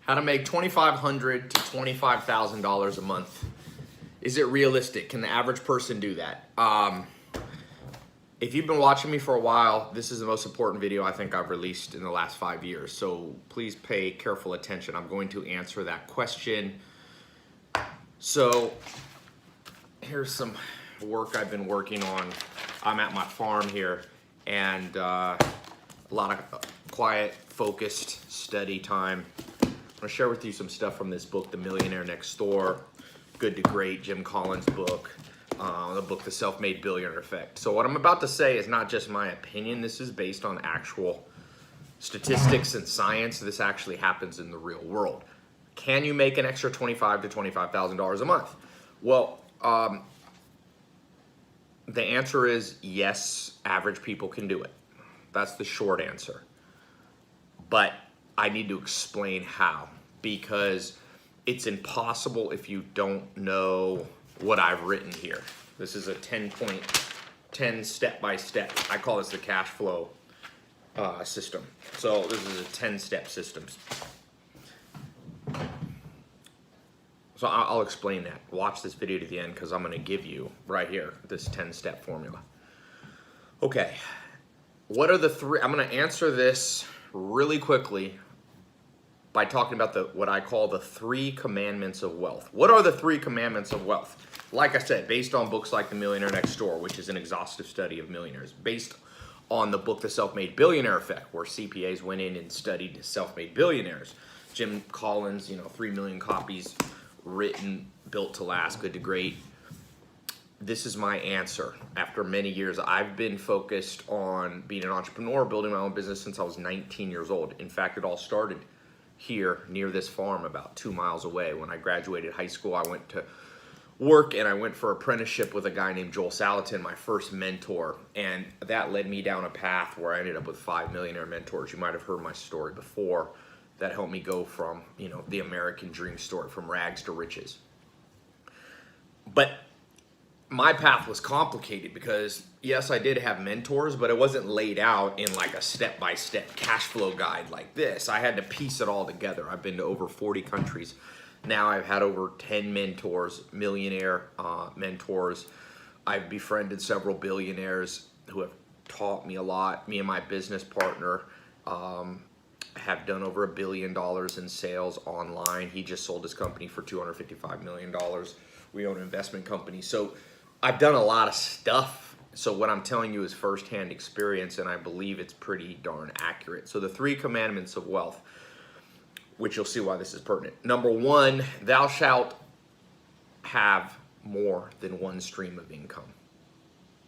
How to make $2,500 to $25,000 a month. Is it realistic? Can the average person do that? If you've been watching me for a while, this is the most important video I think I've released in the last 5 years. So please pay careful attention. I'm going to answer that question. So here's some work I've been working on. I'm at my farm here, and a lot of quiet, focused study time. I'm gonna share with you some stuff from this book, The Millionaire Next Door, Good to Great, Jim Collins' book, the book, The Self-Made Billionaire Effect. So what I'm about to say is not just my opinion. This is based on actual statistics and science. This actually happens in the real world. Can you make an extra $25,000 to $25,000 a month? Well, the answer is yes, average people can do it. That's the short answer. But I need to explain how, because it's impossible if you don't know what I've written here. This is a 10 step-by-step. I call this the cash flow system. So this is a 10-step system. So I'll explain that. Watch this video to the end because I'm going to give you right here this 10-step formula. Okay, what are the three? I'm going to answer this really quickly by talking about what I call the 3 commandments of wealth. What are the 3 commandments of wealth? Like I said, based on books like The Millionaire Next Door, which is an exhaustive study of millionaires, based on the book, The Self-Made Billionaire Effect, where CPAs went in and studied self-made billionaires. Jim Collins, 3 million copies written, built to last, good to great. This is my answer. After many years, I've been focused on being an entrepreneur, building my own business since I was 19 years old. In fact, it all started here near this farm about 2 miles away. When I graduated high school, I went to work and I went for apprenticeship with a guy named Joel Salatin, my first mentor. And that led me down a path where I ended up with 5 millionaire mentors. You might have heard my story before. That helped me go from, the American dream story, from rags to riches. But my path was complicated because, yes, I did have mentors, but it wasn't laid out in like a step-by-step cash flow guide like this. I had to piece it all together. I've been to over 40 countries. Now I've had over 10 mentors, millionaire mentors. I've befriended several billionaires who have taught me a lot. Me and my business partner have done over $1 billion in sales online. He just sold his company for $255 million. We own an investment company. So I've done a lot of stuff. So what I'm telling you is firsthand experience, and I believe it's pretty darn accurate. So the 3 commandments of wealth, which you'll see why this is pertinent. Number 1, thou shalt have more than 1 stream of income.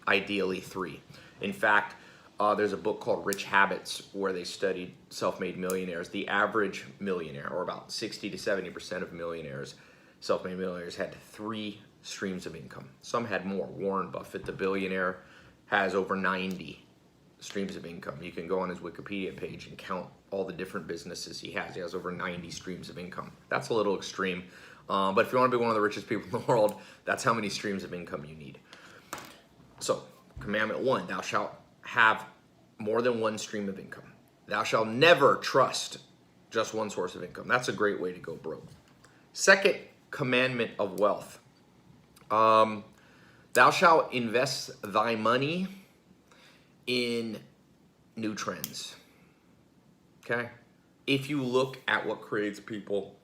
Ideally 3. In fact, there's a book called Rich Habits where they studied self-made millionaires. The average millionaire, or about 60 to 70% of millionaires, self-made millionaires, had 3 streams of income. Some had more. Warren Buffett, the billionaire, has over 90 streams of income. You can go on his Wikipedia page and count all the different businesses he has. He has over 90 streams of income. That's a little extreme, but if you want to be one of the richest people in the world, that's how many streams of income you need. So, commandment 1, thou shalt have more than 1 stream of income. Thou shalt never trust just 1 source of income. That's a great way to go broke. Second commandment of wealth. Thou shalt invest thy money in new trends. Okay? If you look at what creates people,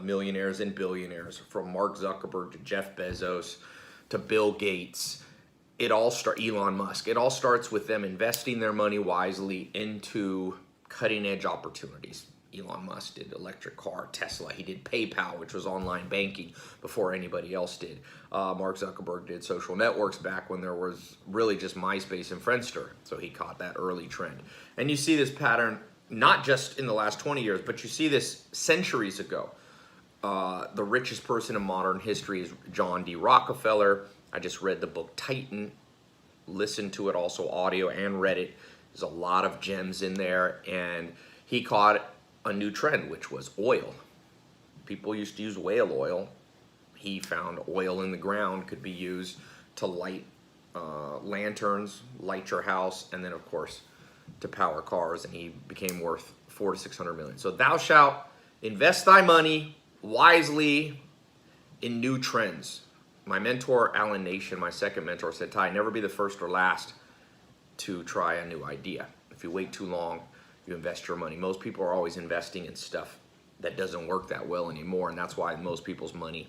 millionaires and billionaires, from Mark Zuckerberg to Jeff Bezos to Bill Gates, Elon Musk, it all starts with them investing their money wisely into cutting edge opportunities. Elon Musk did electric car, Tesla. He did PayPal, which was online banking before anybody else did. Mark Zuckerberg did social networks back when there was really just MySpace and Friendster. So he caught that early trend. And you see this pattern not just in the last 20 years, but you see this centuries ago. The richest person in modern history is John D. Rockefeller. I just read the book Titan, listened to it also audio and read it. There's a lot of gems in there, and he caught a new trend, which was oil. People used to use whale oil. He found oil in the ground could be used to light lanterns, light your house, and then of course to power cars, and he became worth $400 to $600 million. So thou shalt Invest thy money wisely in new trends. My mentor, Alan Nation, my second mentor, said, Tai, never be the first or last to try a new idea. If you wait too long, you invest your money. Most people are always investing in stuff that doesn't work that well anymore, and that's why most people's money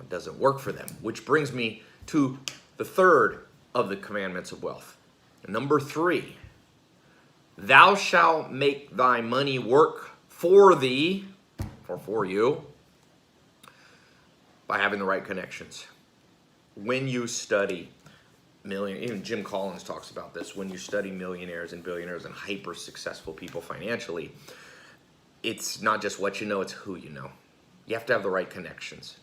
doesn't work for them. Which brings me to the third of the commandments of wealth. Number 3, thou shalt make thy money work for thee, or for you, by having the right connections. When you study even Jim Collins talks about this, when you study millionaires and billionaires and hyper successful people financially, it's not just what you know, it's who you know. You have to have the right connections.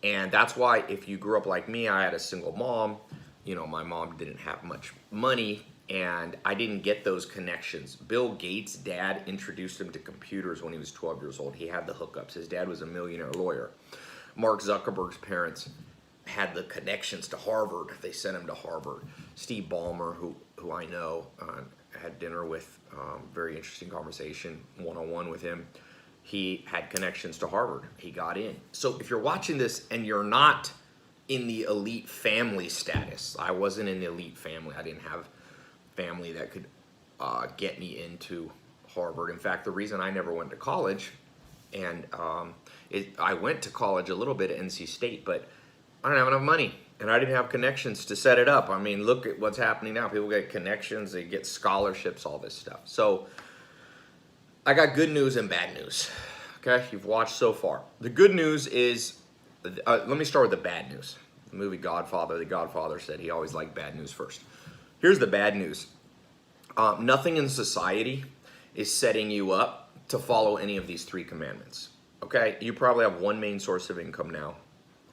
And that's why if you grew up like me, I had a single mom, you know, my mom didn't have much money and I didn't get those connections. Bill Gates' dad introduced him to computers when he was 12 years old. He had the hookups. His dad was a millionaire lawyer. Mark Zuckerberg's parents had the connections to Harvard. They sent him to Harvard. Steve Ballmer, who I know, had dinner with, very interesting conversation, one-on-one with him. He had connections to Harvard. He got in. So if you're watching this and you're not in the elite family status, I wasn't in the elite family. I didn't have family that could get me into Harvard. In fact, the reason I never went to college, and I went to college a little bit at NC State, but I don't have enough money, and I didn't have connections to set it up. I mean, look at what's happening now. People get connections, they get scholarships, all this stuff. So I got good news and bad news. Okay, you've watched so far. The good news is, let me start with the bad news. The movie Godfather, the Godfather said he always liked bad news first. Here's the bad news. Nothing in society is setting you up to follow any of these 3 commandments. Okay, you probably have one main source of income now,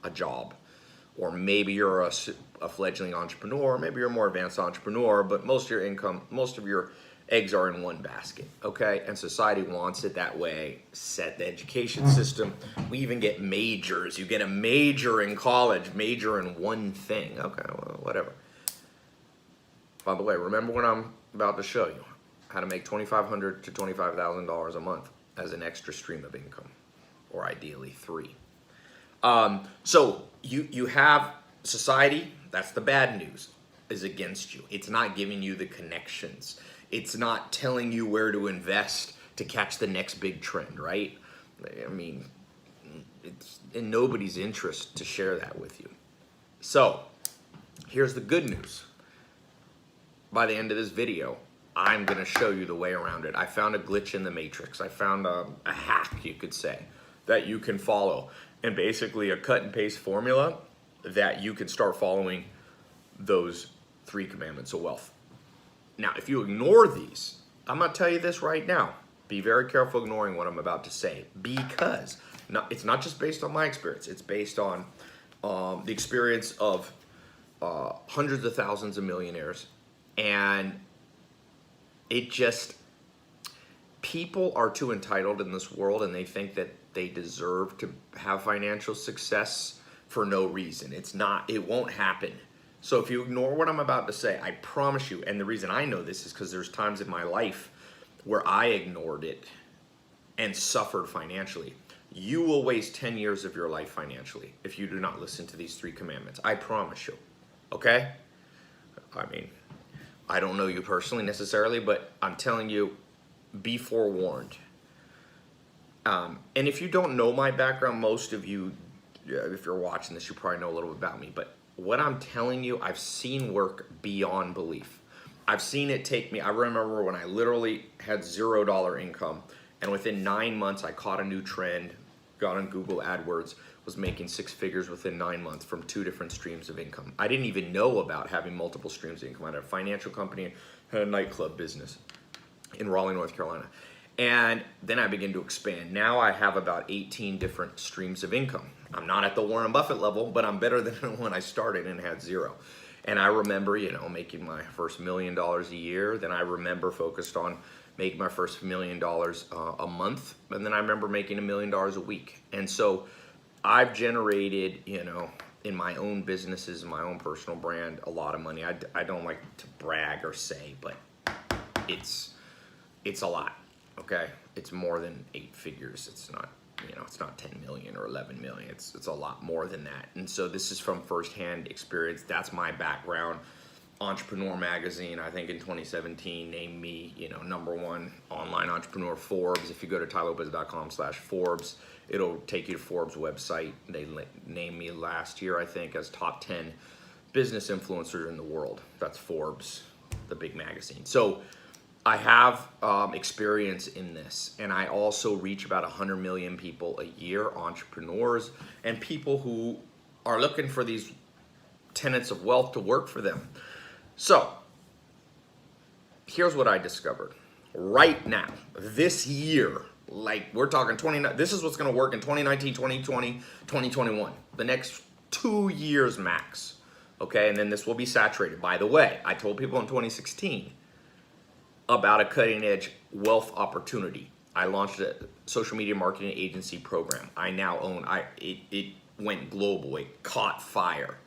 a job. Or maybe you're a fledgling entrepreneur, maybe you're a more advanced entrepreneur, but most of your income, most of your eggs are in one basket, okay? And society wants it that way. Set the education system. We even get majors. You get a major in college, major in one thing. Okay, well, whatever. By the way, remember what I'm about to show you, how to make $2,500 to $25,000 a month as an extra stream of income, or ideally 3. So you have society, that's the bad news, is against you. It's not giving you the connections. It's not telling you where to invest to catch the next big trend, right? I mean, it's in nobody's interest to share that with you. So here's the good news. By the end of this video, I'm going to show you the way around it. I found a glitch in the matrix. I found a hack, you could say, that you can follow. And basically a cut and paste formula that you can start following those 3 commandments of wealth. Now, if you ignore these, I'm going to tell you this right now. Be very careful ignoring what I'm about to say, because it's not just based on my experience. It's based on the experience of hundreds of thousands of millionaires. And it just, people are too entitled in this world, and they think that they deserve to have financial success for no reason. It won't happen. So if you ignore what I'm about to say, I promise you, and the reason I know this is because there's times in my life where I ignored it and suffered financially. You will waste 10 years of your life financially if you do not listen to these 3 commandments. I promise you, okay? I mean, I don't know you personally necessarily, but I'm telling you, be forewarned. And if you don't know my background, most of you, if you're watching this, you probably know a little bit about me. But what I'm telling you, I've seen work beyond belief. I've seen it take me, I remember when I literally had $0 income, and within 9 months, I caught a new trend, got on Google AdWords, was making 6 figures within 9 months from 2 different streams of income. I didn't even know about having multiple streams of income. I had a financial company, had a nightclub business in Raleigh, North Carolina. And then I began to expand. Now I have about 18 different streams of income. I'm not at the Warren Buffett level, but I'm better than when I started and had 0. And I remember, making my first $1 million a year. Then I remember focused on making my first $1 million a month. And then I remember making $1 million a week. And so I've generated, in my own businesses, my own personal brand, a lot of money. I don't like to brag or say, but it's a lot. okay? It's more than 8 figures. It's not, it's not 10 million or 11 million. It's a lot more than that. And so this is from firsthand experience. That's my background. Entrepreneur Magazine, I think in 2017, named me, #1 online entrepreneur. Forbes, if you go to tailopez.com/Forbes, it'll take you to Forbes website. They named me last year, I think, as top 10 business influencers in the world. That's Forbes, the big magazine. So I have experience in this, and I also reach about 100 million people a year, entrepreneurs, and people who are looking for these tenets of wealth to work for them. So here's what I discovered right now, this year, like we're talking this is what's going to work in 2019, 2020, 2021, the next 2 years max. Okay, and then this will be saturated. By the way, I told people in 2016 about a cutting edge wealth opportunity. I launched a social media marketing agency program. I now own, it went global, it caught fire.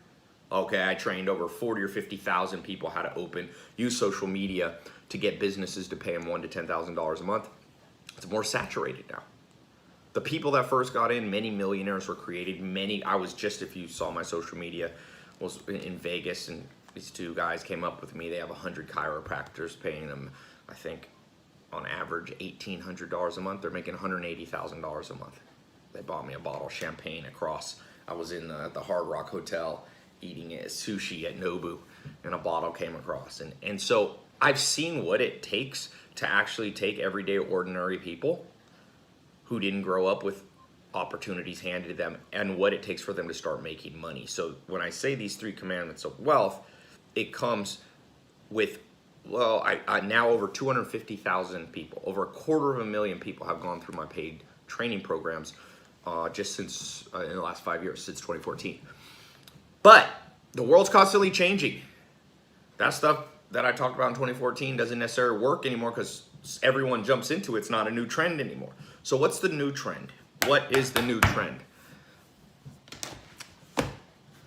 Okay, I trained over 40 or 50,000 people how to use social media to get businesses to pay them $1,000 to $10,000 a month. It's more saturated now. The people that first got in, many millionaires were created. I was just, if you saw my social media, was in Vegas, and these 2 guys came up with me. They have 100 chiropractors paying them, I think, on average $1,800 a month. They're making $180,000 a month. They bought me a bottle of champagne across. I was in the Hard Rock Hotel eating sushi at Nobu, and a bottle came across. And so I've seen what it takes to actually take everyday ordinary people who didn't grow up with opportunities handed to them, and what it takes for them to start making money. So when I say these 3 commandments of wealth, it comes with, well, I now over 250,000 people, over 250,000 people have gone through my paid training programs just since in the last 5 years, since 2014. But the world's constantly changing. That stuff that I talked about in 2014 doesn't necessarily work anymore because everyone jumps into it. It's not a new trend anymore. So what's the new trend? What is the new trend?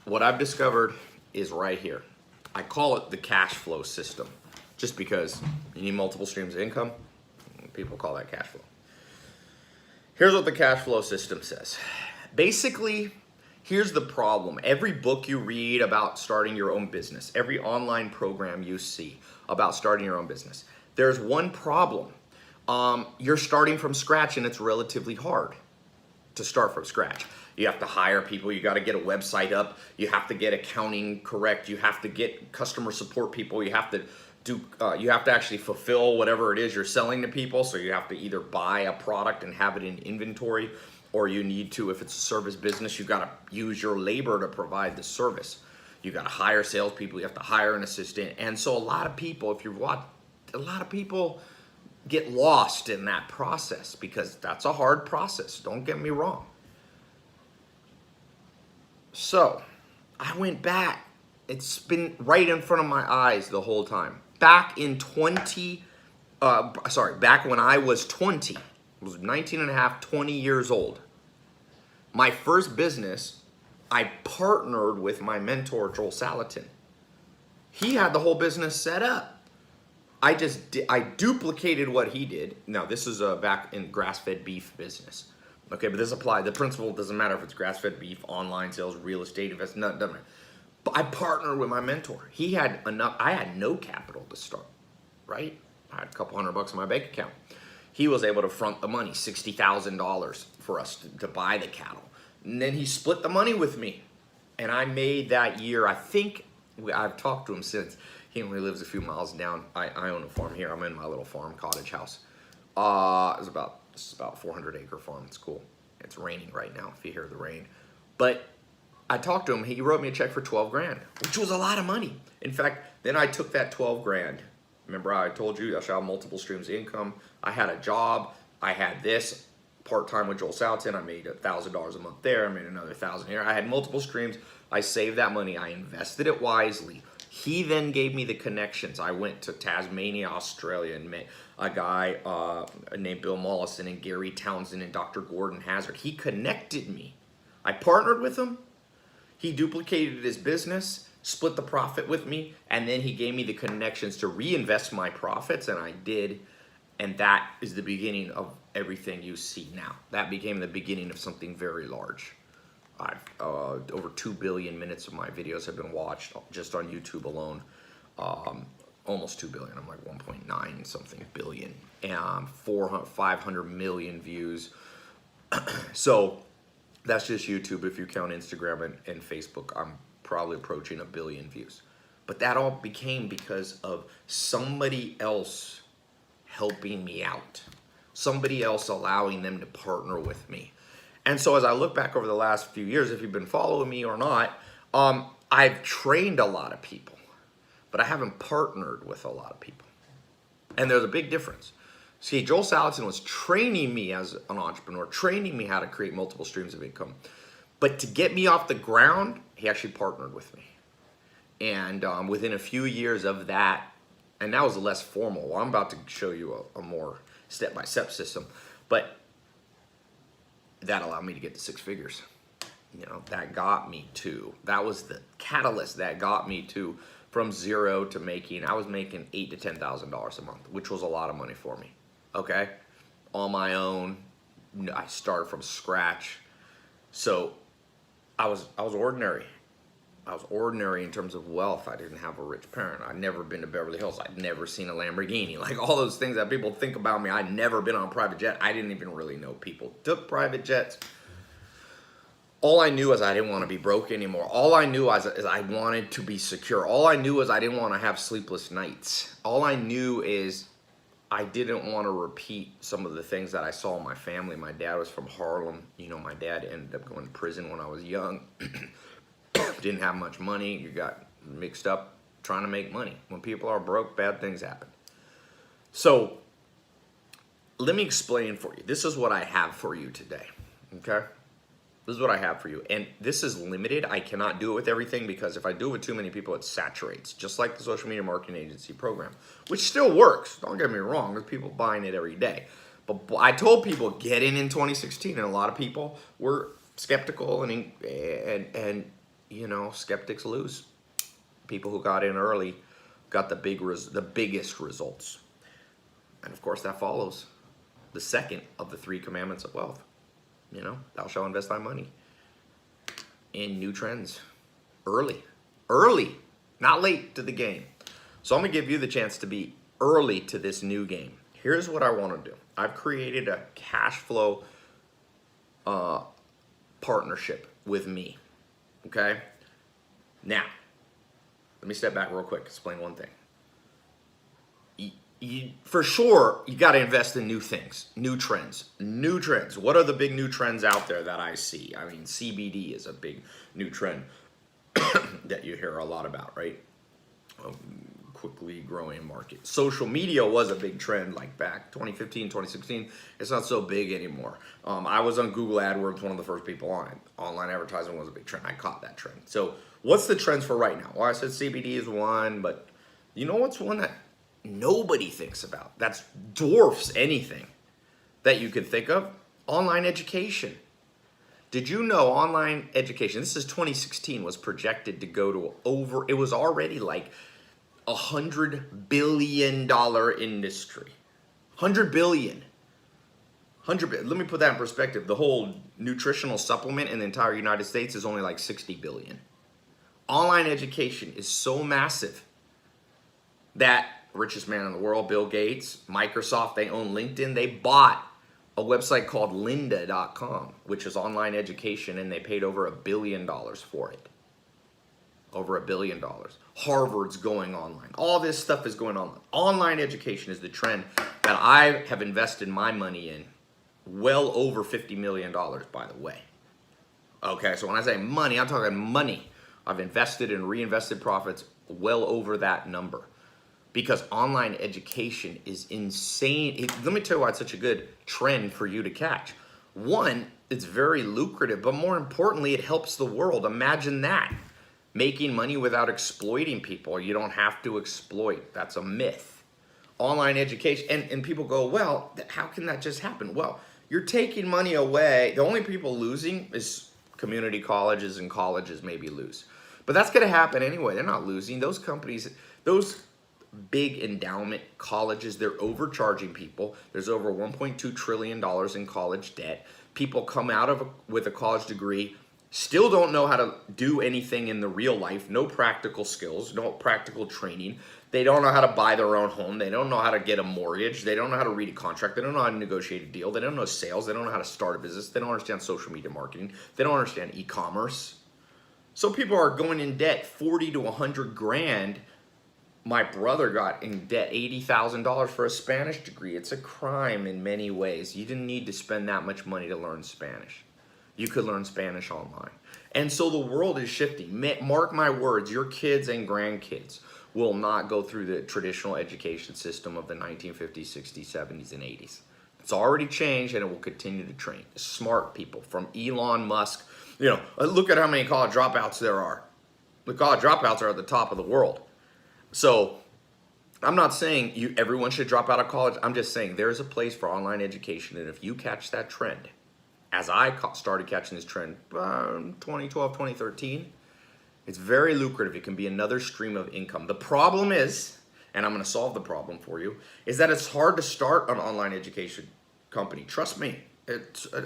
What I've discovered is right here. I call it the cash flow system, just because you need multiple streams of income. People call that cash flow. Here's what the cash flow system says. Basically, here's the problem. Every book you read about starting your own business, every online program you see about starting your own business, there's one problem. You're starting from scratch, and it's relatively hard to start from scratch. You have to hire people. You got to get a website up. You have to get accounting correct. You have to get customer support people. You have to actually fulfill whatever it is you're selling to people. So you have to either buy a product and have it in inventory, or you need to, if it's a service business, you got to use your labor to provide the service. You got to hire salespeople. You have to hire an assistant. And so a lot of people, if you've watched, a lot of people get lost in that process, because that's a hard process. Don't get me wrong. So I went back. It's been right in front of my eyes the whole time. Back when I was 20, I was 19 and a half, 20 years old. My first business, I partnered with my mentor, Joel Salatin. He had the whole business set up. I duplicated what he did. Now, this is back in grass-fed beef business. Okay, but this applies. The principle doesn't matter if it's grass-fed beef, online sales, real estate, investment, doesn't matter. But I partnered with my mentor. He had enough. I had no capital to start, right? I had a couple $100 in my bank account. He was able to front the money, $60,000 for us to buy the cattle. And then he split the money with me. And I made that year, I think, I've talked to him since. He only lives a few miles down. I own a farm here. I'm in my little farm cottage house. This is about a 400-acre farm. It's cool. It's raining right now, if you hear the rain. But I talked to him. He wrote me a check for 12 grand, which was a lot of money. In fact, then I took that 12 grand. Remember I told you I shall have multiple streams of income. I had a job. I had this part-time with Joel Salatin. I made $1,000 a month there. I made another $1,000 here. I had multiple streams. I saved that money. I invested it wisely. He then gave me the connections. I went to Tasmania, Australia, and met a guy named Bill Mollison and Gary Townsend and Dr. Gordon Hazard. He connected me. I partnered with him. He duplicated his business, split the profit with me, and then he gave me the connections to reinvest my profits, and I did. And that is the beginning of everything you see now. That became the beginning of something very large. Over 2 billion minutes of my videos have been watched just on YouTube alone. Almost 2 billion, I'm like 1.9 something billion. And 500 million views. So that's just YouTube. If you count Instagram and Facebook, I'm probably approaching 1 billion views. But that all became because of somebody else helping me out. Somebody else allowing them to partner with me. And so as I look back over the last few years, if you've been following me or not, I've trained a lot of people, but I haven't partnered with a lot of people. And there's a big difference. See, Joel Salatin was training me as an entrepreneur, training me how to create multiple streams of income. But to get me off the ground, he actually partnered with me. And within a few years of that, and that was less formal. Well, I'm about to show you a more step-by-step system, but that allowed me to get to 6 figures. You know, that got me to, that was the catalyst that got me to from zero to making, I was making $8,000 to $10,000 a month, which was a lot of money for me. Okay, on my own, I started from scratch. So I was ordinary. I was ordinary in terms of wealth. I didn't have a rich parent. I'd never been to Beverly Hills. I'd never seen a Lamborghini. Like all those things that people think about me. I'd never been on a private jet. I didn't even really know people took private jets. All I knew is I didn't want to be broke anymore. All I knew is I wanted to be secure. All I knew is I didn't want to have sleepless nights. All I knew is I didn't want to repeat some of the things that I saw in my family. My dad was from Harlem. You know, my dad ended up going to prison when I was young. Didn't have much money. You got mixed up trying to make money. When people are broke, bad things happen. So let me explain for you. This is what I have for you today. Okay? This is what I have for you. And this is limited. I cannot do it with everything because if I do it with too many people, it saturates. Just like the social media marketing agency program, which still works. Don't get me wrong. There's people buying it every day. But I told people get in 2016, and a lot of people were skeptical and you know, skeptics lose. People who got in early got the biggest results. And of course that follows the second of the 3 commandments of wealth. You know, thou shalt invest thy money in new trends early, not late to the game. So I'm gonna give you the chance to be early to this new game. Here's what I wanna do. I've created a cash flow partnership with me. Okay, now let me step back real quick, explain one thing. For sure, you got to invest in new things, new trends. What are the big new trends out there that I see? I mean, CBD is a big new trend that you hear a lot about, right? Quickly growing market. Social media was a big trend like back 2015, 2016. It's not so big anymore. I was on Google AdWords, one of the first people on it. Online advertising was a big trend. I caught that trend. So what's the trends for right now? Well, I said CBD is one, but you know what's one that nobody thinks about? That's dwarfs anything that you could think of? Online education. Did you know online education, this is 2016, was projected to go to over, it was already like $100 billion industry. 100 billion. 100 billion. Let me put that in perspective. The whole nutritional supplement in the entire United States is only like 60 billion. Online education is so massive that richest man in the world, Bill Gates, Microsoft, they own LinkedIn. They bought a website called lynda.com, which is online education, and they paid over $1 billion for it. Over $1 billion. Harvard's going online. All this stuff is going online. Online education is the trend that I have invested my money in. Well over $50 million, by the way. Okay, so when I say money, I'm talking money. I've invested and reinvested profits well over that number. Because online education is insane. Let me tell you why it's such a good trend for you to catch. One, it's very lucrative, but more importantly, it helps the world. Imagine that. Making money without exploiting people. You don't have to exploit. That's a myth. Online education, and people go, well, how can that just happen? Well, you're taking money away. The only people losing is community colleges, and colleges maybe lose. But that's going to happen anyway. They're not losing. Those companies, those big endowment colleges, they're overcharging people. There's over $1.2 trillion in college debt. People come out with a college degree, still don't know how to do anything in the real life, no practical skills, no practical training. They don't know how to buy their own home. They don't know how to get a mortgage. They don't know how to read a contract. They don't know how to negotiate a deal. They don't know sales. They don't know how to start a business. They don't understand social media marketing. They don't understand e-commerce. So people are going in debt 40 to 100 grand. My brother got in debt $80,000 for a Spanish degree. It's a crime in many ways. You didn't need to spend that much money to learn Spanish. You could learn Spanish online. And so the world is shifting. Mark my words, your kids and grandkids will not go through the traditional education system of the 1950s, 60s, 70s, and 80s. It's already changed, and it will continue to train smart people from Elon Musk. You know, look at how many college dropouts there are. The college dropouts are at the top of the world. So I'm not saying everyone should drop out of college. I'm just saying there's a place for online education, and if you catch that trend, as I started catching this trend 2012, 2013, it's very lucrative. It can be another stream of income. The problem is, and I'm going to solve the problem for you, is that it's hard to start an online education company. Trust me.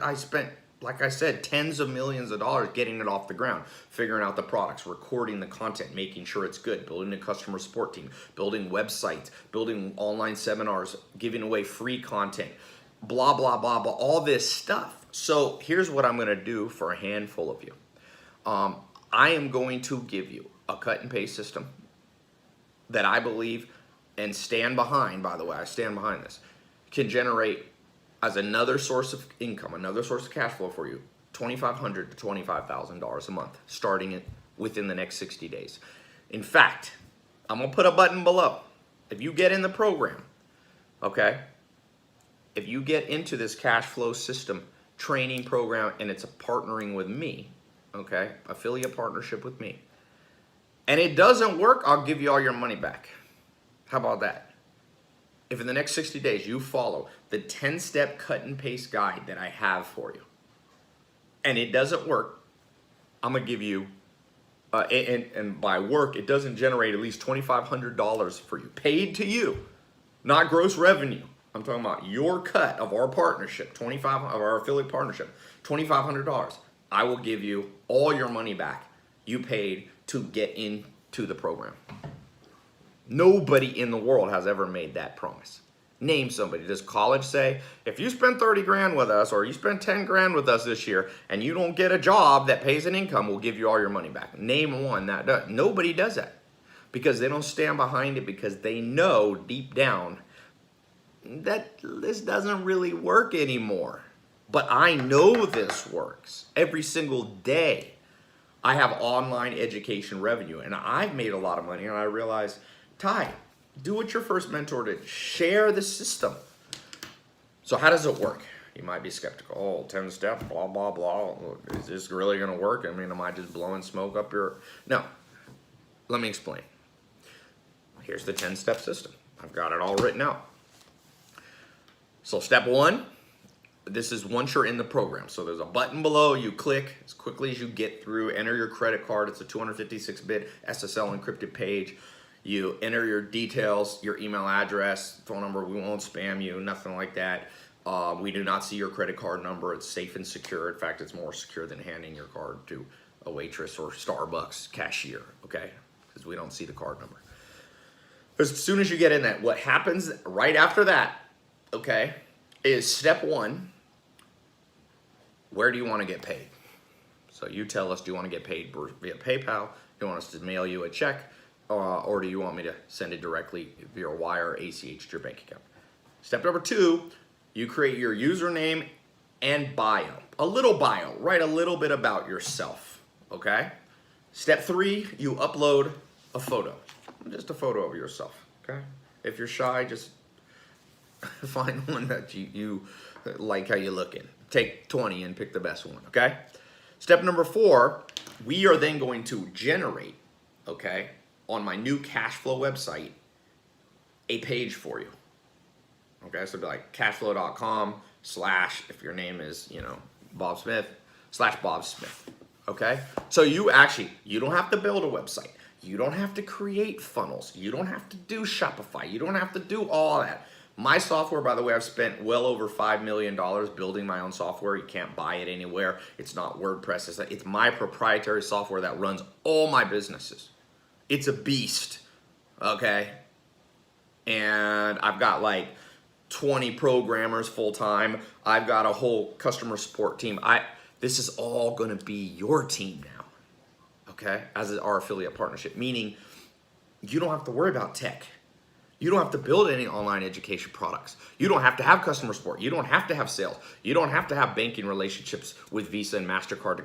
I spent, like I said, tens of millions of dollars getting it off the ground, figuring out the products, recording the content, making sure it's good, building a customer support team, building websites, building online seminars, giving away free content, blah, blah, blah, blah, all this stuff. So here's what I'm going to do for a handful of you. I am going to give you a cut and paste system that I believe and stand behind, by the way, I stand behind this, can generate as another source of income, another source of cash flow for you, $2,500 to $25,000 a month, starting within the next 60 days. In fact, I'm going to put a button below. If you get in the program, okay, if you get into this cash flow system training program and it's a partnering with me, okay, affiliate partnership with me, and it doesn't work, I'll give you all your money back. How about that? If in the next 60 days you follow the 10-step cut and paste guide that I have for you, and it doesn't work, I'm gonna give you, and by work, it doesn't generate at least $2,500 for you, paid to you, not gross revenue. I'm talking about your cut of our partnership, of our affiliate partnership, $2,500. I will give you all your money back you paid to get into the program. Nobody in the world has ever made that promise. Name somebody. Does college say, if you spend 30 grand with us or you spend 10 grand with us this year and you don't get a job that pays an income, we'll give you all your money back? Name one that does. Nobody does that because they don't stand behind it, because they know deep down that this doesn't really work anymore. But I know this works every single day. I have online education revenue and I've made a lot of money, and I realize, Tai, do what your first mentor did. Share the system. So how does it work? You might be skeptical. Oh, 10 steps, blah, blah, blah. Is this really going to work? I mean, am I just blowing smoke up your... No. Let me explain. Here's the 10-step system. I've got it all written out. So step one, this is once you're in the program. So there's a button below. You click as quickly as you get through. Enter your credit card. It's a 256-bit SSL encrypted page. You enter your details, your email address, phone number. We won't spam you, nothing like that. We do not see your credit card number. It's safe and secure. In fact, it's more secure than handing your card to a waitress or Starbucks cashier, okay? Because we don't see the card number. As soon as you get in that, what happens right after that, okay, is step one, where do you want to get paid? So you tell us, do you want to get paid via PayPal? Do you want us to mail you a check? Or do you want me to send it directly via wire or ACH to your bank account? Step number two, you create your username and bio. A little bio, write a little bit about yourself, okay? Step three, you upload a photo. Just a photo of yourself, okay? If you're shy, just find one that you like how you look in. Take 20 and pick the best one, okay? Step number four, we are then going to generate, okay, on my new Cashflow website, a page for you. Okay, so it'd be like cashflow.com/ if your name is, you know, Bob Smith, /Bob Smith. Okay, so you don't have to build a website. You don't have to create funnels. You don't have to do Shopify. You don't have to do all that. My software, by the way, I've spent well over $5 million building my own software. You can't buy it anywhere. It's not WordPress. It's my proprietary software that runs all my businesses. It's a beast, okay? And I've got like 20 programmers full time. I've got a whole customer support team. This is all gonna be your team now, okay? As our affiliate partnership, meaning you don't have to worry about tech. You don't have to build any online education products. You don't have to have customer support. You don't have to have sales. You don't have to have banking relationships with Visa and MasterCard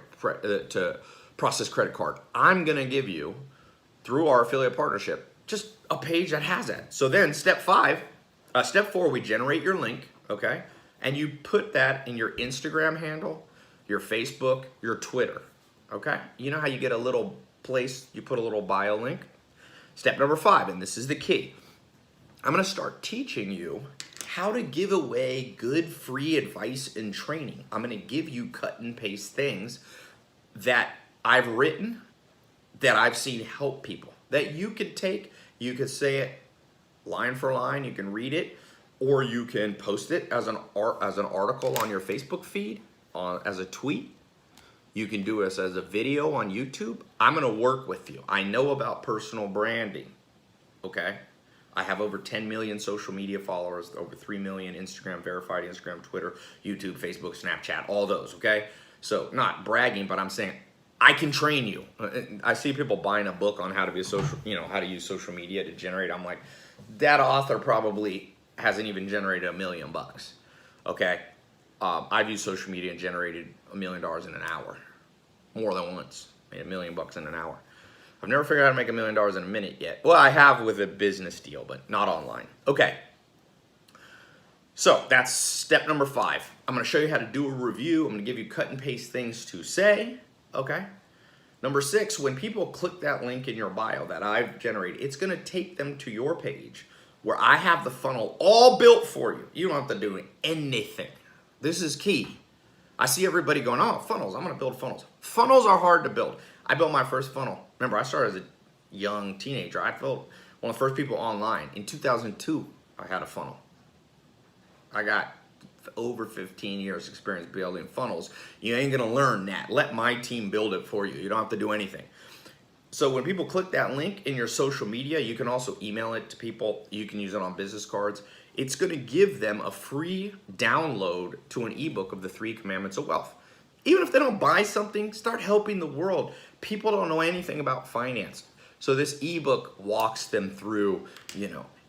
to process credit card. I'm gonna give you, through our affiliate partnership, just a page that has that. So then step 4, we generate your link, okay? And you put that in your Instagram handle, your Facebook, your Twitter, okay? You know how you get a little place, you put a little bio link? Step number 5, and this is the key. I'm gonna start teaching you how to give away good free advice and training. I'm gonna give you cut and paste things that I've written, that I've seen help people, that you could take, you could say it line for line, you can read it, or you can post it as an article on your Facebook feed, as a tweet. You can do this as a video on YouTube. I'm gonna work with you. I know about personal branding, okay? I have over 10 million social media followers, over 3 million Instagram verified, Instagram, Twitter, YouTube, Facebook, Snapchat, all those, okay? So not bragging, but I'm saying I can train you. I see people buying a book on how to be how to use social media to generate. I'm like, that author probably hasn't even generated $1 million, okay? I've used social media and generated $1 million in an hour, more than once. Made $1 million in an hour. I've never figured out how to make $1 million in a minute yet. Well, I have with a business deal, but not online. Okay. So that's step number 5. I'm gonna show you how to do a review. I'm gonna give you cut and paste things to say, okay? Number 6, when people click that link in your bio that I've generated, it's gonna take them to your page where I have the funnel all built for you. You don't have to do anything. This is key. I see everybody going, oh, funnels, I'm gonna build funnels. Funnels are hard to build. I built my first funnel. Remember, I started as a young teenager. I built one of the first people online. In 2002, I had a funnel. I got over 15 years experience building funnels. You ain't gonna learn that. Let my team build it for you. You don't have to do anything. So when people click that link in your social media, you can also email it to people. You can use it on business cards. It's gonna give them a free download to an ebook of the 3 Commandments of Wealth. Even if they don't buy something, start helping the world. People don't know anything about finance. So this ebook walks them through,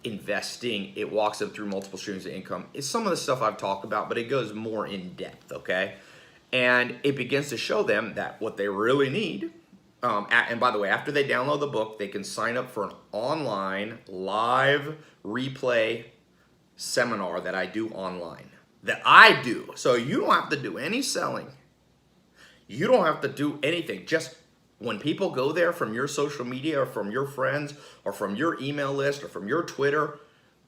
investing. It walks them through multiple streams of income. It's some of the stuff I've talked about, but it goes more in depth, okay? And it begins to show them that what they really need, and by the way, after they download the book, they can sign up for an online live replay seminar that I do online, that I do. So you don't have to do any selling. You don't have to do anything. Just when people go there from your social media or from your friends or from your email list or from your Twitter,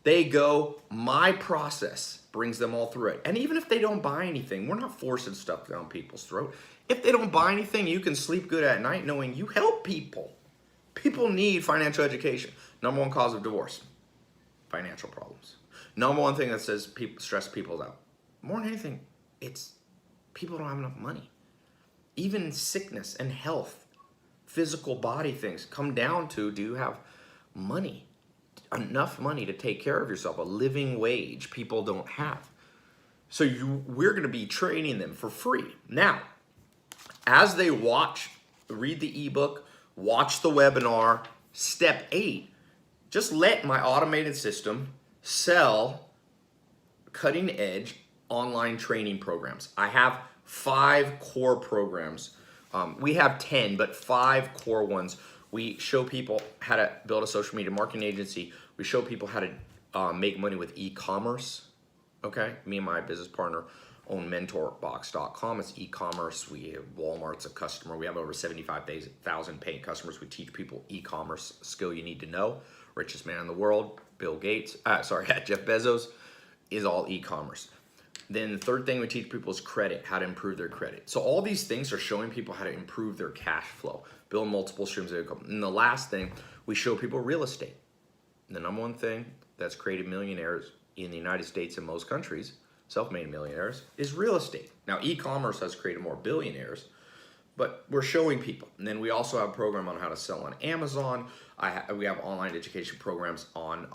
they go, my process brings them all through it. And even if they don't buy anything, we're not forcing stuff down people's throat. If they don't buy anything, you can sleep good at night knowing you help people. People need financial education. Number 1 cause of divorce, financial problems. Number 1 thing that says people stress people out. More than anything, it's people don't have enough money. Even sickness and health, physical body things come down to, do you have money? Enough money to take care of yourself, a living wage people don't have. So we're gonna be training them for free. Now, as they read the ebook, watch the webinar, step 8, just let my automated system sell cutting edge online training programs. I have 5 core programs. We have 10, but 5 core ones. We show people how to build a social media marketing agency. We show people how to make money with e-commerce, okay? Me and my business partner own mentorbox.com. It's e-commerce. We have Walmart's a customer. We have over 75,000 paying customers. We teach people e-commerce, skill you need to know. Richest man in the world, Jeff Bezos, is all e-commerce. Then the third thing we teach people is credit, how to improve their credit. So all these things are showing people how to improve their cash flow, build multiple streams of income. And the last thing, we show people real estate. The number one thing that's created millionaires in the United States and most countries, self-made millionaires, is real estate. Now, e-commerce has created more billionaires, but we're showing people. And then we also have a program on how to sell on Amazon. We have online education programs on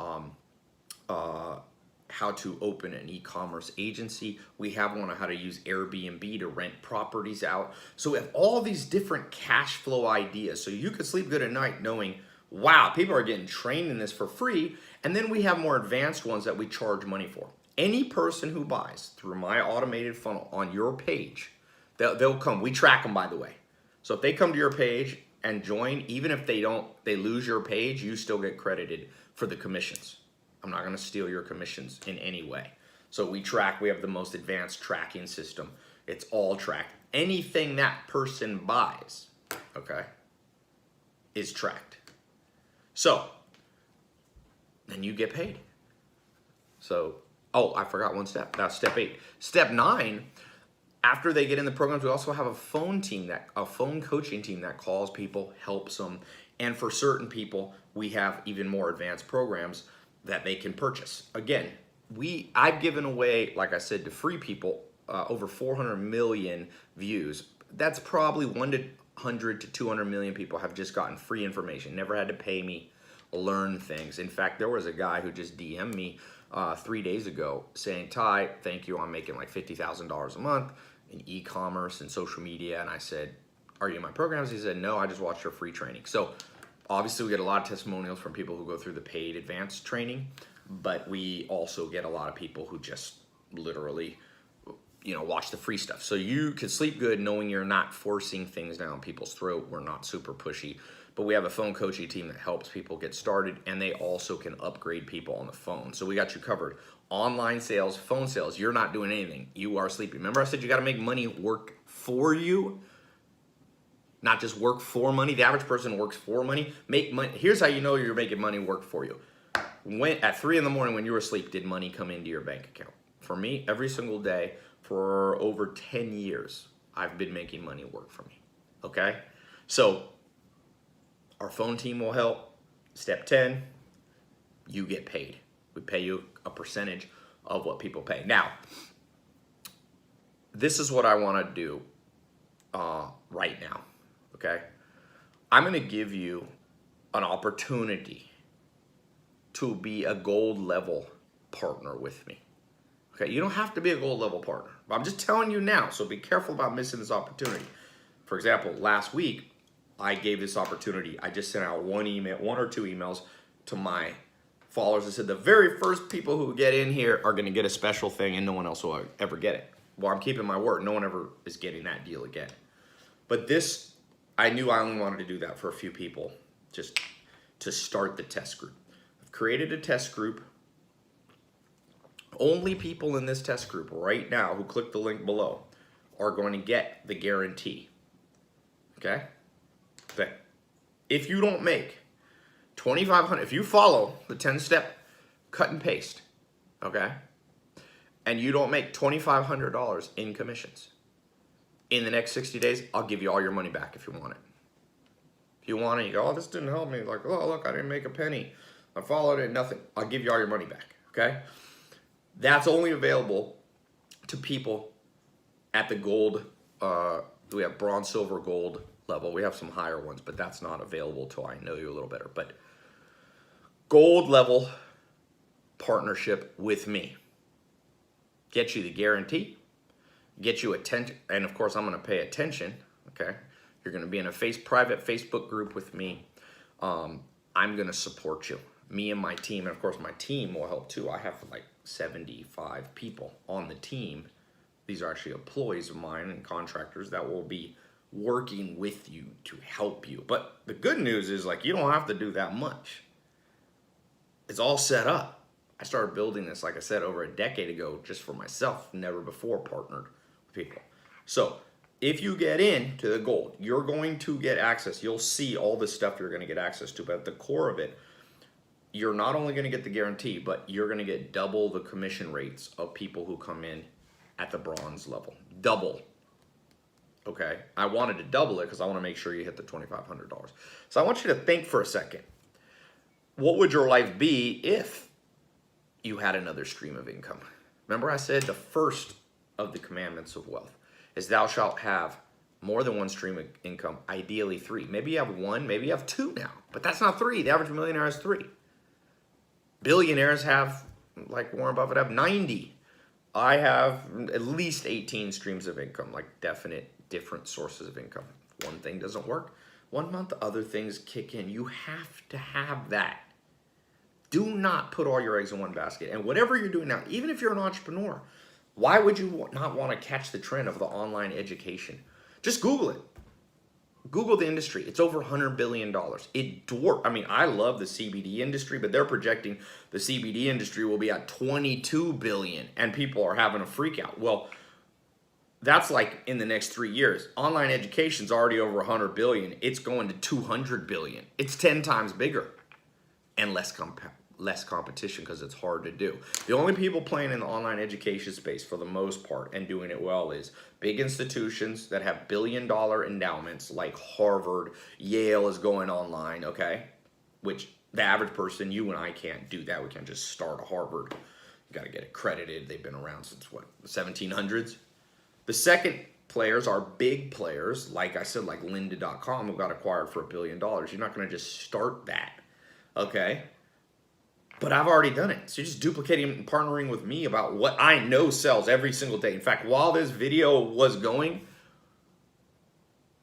how to open an e-commerce agency. We have one on how to use Airbnb to rent properties out. So we have all these different cash flow ideas. So you could sleep good at night knowing, wow, people are getting trained in this for free. And then we have more advanced ones that we charge money for. Any person who buys through my automated funnel on your page, they'll come. We track them, by the way. So if they come to your page and join, even if they lose your page, you still get credited for the commissions. I'm not going to steal your commissions in any way. So we have the most advanced tracking system. It's all tracked. Anything that person buys, okay, is tracked. So then you get paid. So, oh, I forgot one step. That's step 8. Step 9, after they get in the programs, we also have a phone coaching team that calls people, helps them. And for certain people, we have even more advanced programs that they can purchase. Again, I've given away, like I said, to free people, over 400 million views. That's probably 100 to 200 million people have just gotten free information, never had to pay me, learn things. In fact, there was a guy who just DM'd me 3 days ago saying, Tai, thank you, I'm making like $50,000 a month in e-commerce and social media. And I said, are you in my programs? He said, no, I just watched your free training. So obviously, we get a lot of testimonials from people who go through the paid advanced training, but we also get a lot of people who just literally, watch the free stuff. So you can sleep good knowing you're not forcing things down people's throat. We're not super pushy, but we have a phone coaching team that helps people get started, and they also can upgrade people on the phone. So we got you covered. Online sales, phone sales, you're not doing anything. You are sleeping. Remember I said you got to make money work for you? Not just work for money. The average person works for money. Make money. Here's how you know you're making money work for you. At 3 in the morning when you were asleep, did money come into your bank account? For me, every single day for over 10 years, I've been making money work for me. Okay? So our phone team will help. Step 10, you get paid. We pay you a percentage of what people pay. Now, this is what I want to do right now. Okay, I'm going to give you an opportunity to be a gold level partner with me. Okay, you don't have to be a gold level partner. I'm just telling you now, so be careful about missing this opportunity. For example, last week, I gave this opportunity. I just sent out one or two emails to my followers that said the very first people who get in here are going to get a special thing and no one else will ever get it. Well, I'm keeping my word. No one ever is getting that deal again. But this, I knew I only wanted to do that for a few people just to start the test group. I've created a test group. Only people in this test group right now who click the link below are going to get the guarantee. Okay? If you don't make $2,500, if you follow the 10-step cut and paste, okay, and you don't make $2,500 in commissions, in the next 60 days, I'll give you all your money back if you want it. If you want it, you go, oh, this didn't help me. Like, oh, look, I didn't make a penny. I followed it, nothing. I'll give you all your money back, okay? That's only available to people at the gold, we have bronze, silver, gold level. We have some higher ones, but that's not available till I know you a little better. But gold level partnership with me. Get you the guarantee. Get you attention, and of course I'm going to pay attention. Okay, you're going to be in a private Facebook group with me. I'm going to support you, me and my team, and of course my team will help too. I have like 75 people on the team. These are actually employees of mine and contractors that will be working with you to help you. But the good news is, like, you don't have to do that much. It's all set up. I started building this, like I said, over a decade ago just for myself, never before partnered with people. So if you get into the gold, you're going to get access. You'll see all this stuff you're going to get access to, but at the core of it, you're not only going to get the guarantee, but you're going to get double the commission rates of people who come in at the bronze level. Double. Okay, I wanted to double it because I want to make sure you hit the $2,500. So I want you to think for a second. What would your life be if you had another stream of income? Remember I said the first of the commandments of wealth is thou shalt have more than one stream of income, ideally 3. Maybe you have 1, maybe you have 2 now, but that's not 3. The average millionaire has 3. Billionaires have, like Warren Buffett, have 90. I have at least 18 streams of income, like definite different sources of income. One thing doesn't work, 1 month, other things kick in. You have to have that. Do not put all your eggs in one basket. And whatever you're doing now, even if you're an entrepreneur, why would you not want to catch the trend of the online education? Just Google it. Google the industry. It's over $100 billion. It dwarfs. I mean, I love the CBD industry, but they're projecting the CBD industry will be at $22 billion, and people are having a freak out. Well, that's like in the next 3 years. Online education's already over $100 billion. It's going to $200 billion. It's 10 times bigger and less competition because it's hard to do. The only people playing in the online education space for the most part and doing it well is big institutions that have billion-dollar endowments like Harvard, Yale is going online, okay? Which the average person, you and I can't do that. We can't just start a Harvard. You got to get accredited. They've been around since what, the 1700s? The second players are big players, like I said, like lynda.com, who got acquired for $1 billion. You're not going to just start that, okay? But I've already done it. So you're just duplicating and partnering with me about what I know sells every single day. In fact, while this video was going,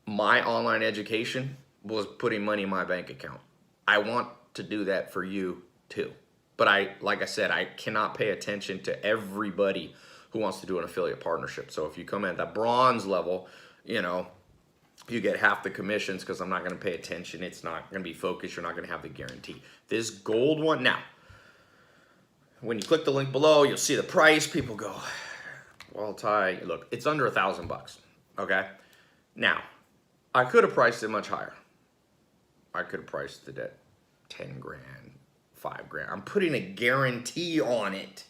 my online education was putting money in my bank account. I want to do that for you too. But like I said, I cannot pay attention to everybody who wants to do an affiliate partnership. So if you come in at that bronze level, you know, you get half the commissions because I'm not going to pay attention. It's not going to be focused. You're not going to have the guarantee. This gold one, now, when you click the link below, you'll see the price. People go, well, Tai, look, it's under $1,000, okay? Now, I could have priced it much higher. I could have priced it at 10 grand, 5 grand. I'm putting a guarantee on it.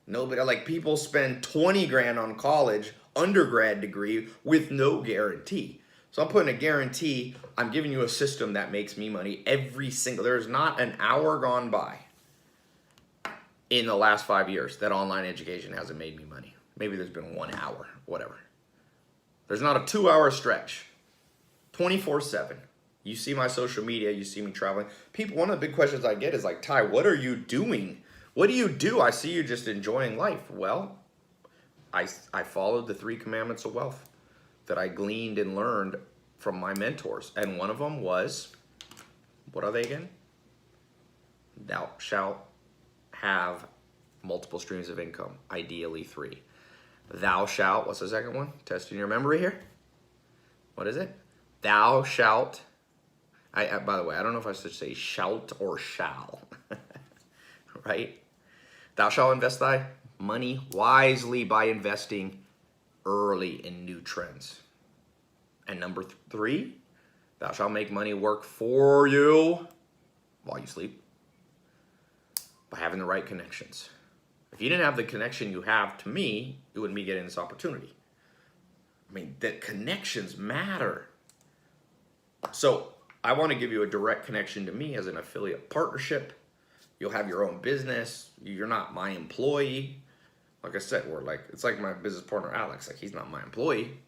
Nobody, like people spend 20 grand on college, undergrad degree with no guarantee. So I'm putting a guarantee. I'm giving you a system that makes me money every single, there's not an hour gone by in the last 5 years that online education hasn't made me money. Maybe there's been 1 hour, whatever. There's not a 2-hour stretch, 24/7. You see my social media, you see me traveling. People, one of the big questions I get is like, Tai, what are you doing? What do you do? I see you just enjoying life. Well, I followed the 3 commandments of wealth that I gleaned and learned from my mentors. And one of them was, what are they again? Thou shalt have multiple streams of income, ideally 3. Thou shalt, what's the second one? Testing your memory here. What is it? Thou shalt, by the way, I don't know if I should say shout or shall, right? Thou shalt invest thy money wisely by investing early in new trends. And number 3, thou shalt make money work for you while you sleep by having the right connections. If you didn't have the connection you have to me, you wouldn't be getting this opportunity. I mean, the connections matter. So I want to give you a direct connection to me as an affiliate partnership. You'll have your own business. You're not my employee. Like I said, it's like my business partner, Alex. Like, he's not my employee.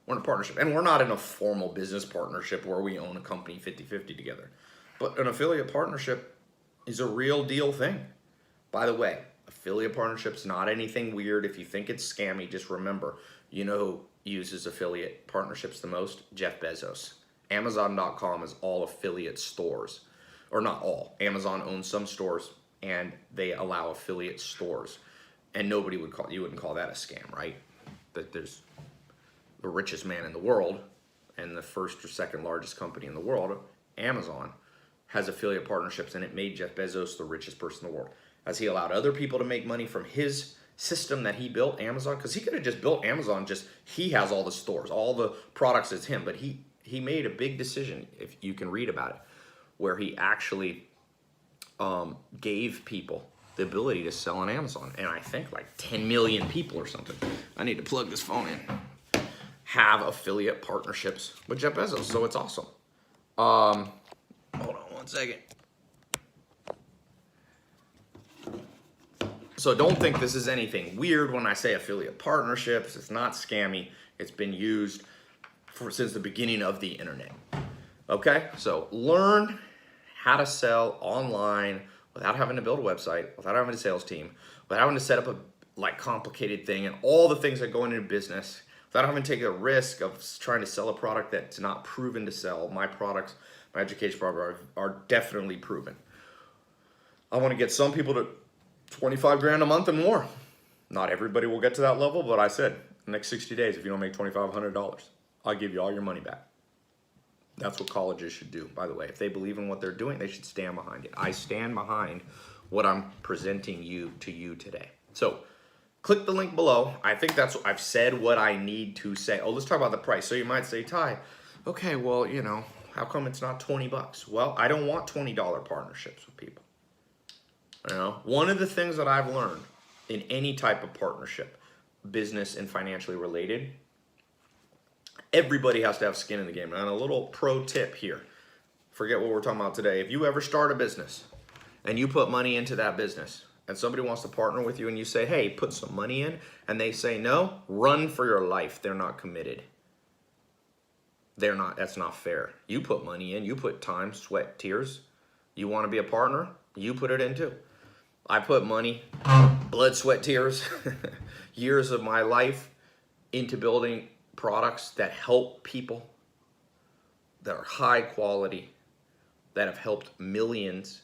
We're in a partnership. And we're not in a formal business partnership where we own a company 50-50 together. But an affiliate partnership is a real deal thing. By the way, affiliate partnership's not anything weird. If you think it's scammy, just remember, you know who uses affiliate partnerships the most? Jeff Bezos. Amazon.com is all affiliate stores. Or not all. Amazon owns some stores, and they allow affiliate stores. And you wouldn't call that a scam, right? That there's the richest man in the world and the first or second largest company in the world, Amazon, has affiliate partnerships, and it made Jeff Bezos the richest person in the world. As he allowed other people to make money from his system that he built, Amazon, because he could have just built Amazon, he has all the stores, all the products, it's him, but he made a big decision, if you can read about it, where he actually gave people the ability to sell on Amazon. And I think like 10 million people or something, I need to plug this phone in, have affiliate partnerships with Jeff Bezos. So it's awesome. Hold on one second. So don't think this is anything weird when I say affiliate partnerships. It's not scammy. It's been used since the beginning of the internet. Okay, so learn how to sell online without having to build a website, without having a sales team, without having to set up a complicated thing and all the things that go into business, without having to take a risk of trying to sell a product that's not proven to sell. My products, my education products are definitely proven. I want to get some people to 25 grand a month and more. Not everybody will get to that level, but I said, the next 60 days, if you don't make $2,500, I'll give you all your money back. That's what colleges should do, by the way. If they believe in what they're doing, they should stand behind it. I stand behind what I'm presenting to you today. So click the link below. I think that's what I've said what I need to say. Oh, let's talk about the price. So you might say, Tai, okay, well, you know, how come it's not 20 bucks? Well, I don't want $20 partnerships with people. You know, one of the things that I've learned in any type of partnership, business and financially related, everybody has to have skin in the game. And a little pro tip here, forget what we're talking about today. If you ever start a business and you put money into that business and somebody wants to partner with you and you say, hey, put some money in, and they say no, run for your life. They're not committed. They're not, that's not fair. You put money in, you put time, sweat, tears. You want to be a partner? You put it in too. I put money, blood, sweat, tears, years of my life into building products that help people, that are high quality, that have helped millions.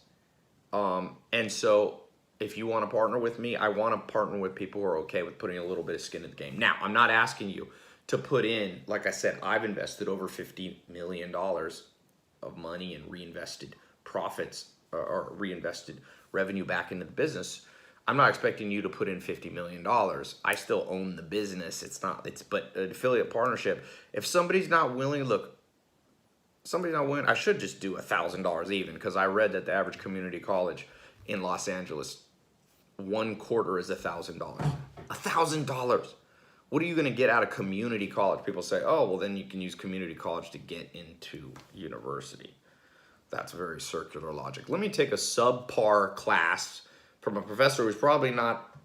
And so if you want to partner with me, I want to partner with people who are okay with putting a little bit of skin in the game. Now, I'm not asking you to put in, like I said, I've invested over $50 million of money and reinvested profits or reinvested revenue back into the business. I'm not expecting you to put in $50 million. I still own the business. But an affiliate partnership, if somebody's not willing, look, somebody's not willing, I should just do $1,000 even, because I read that the average community college in Los Angeles, 1/4 is $1,000. $1,000. What are you going to get out of community college? People say, oh, well, then you can use community college to get into university. That's very circular logic. Let me take a subpar class from a professor who's probably not